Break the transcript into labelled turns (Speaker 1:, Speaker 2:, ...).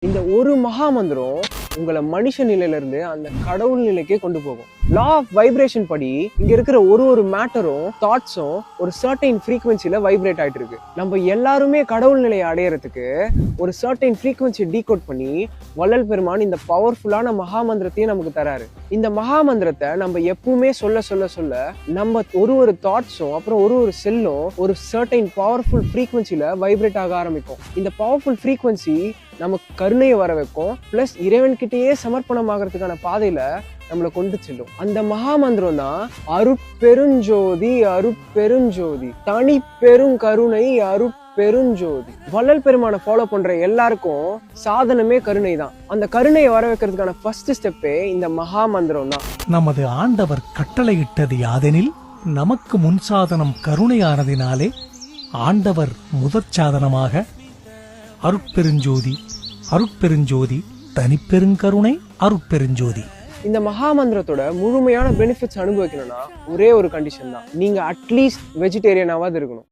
Speaker 1: இந்த ஒரு மகா மந்திரம் உங்களை மனுஷ நிலையில இருந்து அந்த கடவுள் நிலைக்கே கொண்டு போகும். லா ஆஃப் வைப்ரேஷன் படி இங்க இருக்கிற ஒரு மேட்டரும் தாட்ஸும் ஒரு சர்டைன் ஃப்ரீக்வன்சில வைப்ரேட் ஆயிட்டு இருக்கு. நம்ம எல்லாருமே கடவுள் நிலையை அடையறதுக்கு ஒரு சர்டைன் ஃப்ரீக்வன்சியை டீகோட் பண்ணி வள்ளல் பெருமான் இந்த பவர்ஃபுல்லான மகா மந்திரத்தையும் நமக்கு தராரு. இந்த மகா மந்திரத்தை நம்ம எப்பவுமே சொல்ல சொல்ல சொல்ல நம்ம ஒரு தாட்ஸும் அப்புறம் ஒரு செல்லும் ஒரு சர்டைன் பவர்ஃபுல் ஃப்ரீக்வன்சில வைப்ரேட் ஆக ஆரம்பிக்கும். இந்த பவர்ஃபுல் ஃப்ரீக்வன்சி நமக்கு கருணையை வர வைக்கும், பிளஸ் இறைவன்கிட்டயே சமர்ப்பணமாகறதுக்கான பாதையில நம்மளை கொண்டு செல்லும். அந்த மகா மந்திரம் தான் அருட்பெருஞ்சோதி அருட்பெருஞ்சோதி தனி பெருங்கருணை அருட்பெருஞ்சோதி. வள்ளல் பெருமானை ஃபாலோ பண்ற எல்லாருக்கும் சாதனமே கருணை தான். அந்த கருணையை வர வைக்கிறதுக்கான ஃபர்ஸ்ட் ஸ்டெப்பே இந்த மகா மந்திரம் தான்.
Speaker 2: நமது ஆண்டவர் கட்டளையிட்டது யாதெனில் நமக்கு முன் சாதனம் கருணையானதினாலே ஆண்டவர் முதற் சாதனமாக அருட்பெருஞ்சோதி அருட்பெருஞ்சோதி தனிப்பெருங்கருணை அருட்பெருஞ்சோதி.
Speaker 1: இந்த மகா மந்திரத்தோட முழுமையான பெனிஃபிட்ஸ் அனுபவிக்கணும்னா ஒரே ஒரு கண்டிஷன் தான், நீங்க அட்லீஸ்ட் வெஜிடேரியனாவது இருக்கணும்.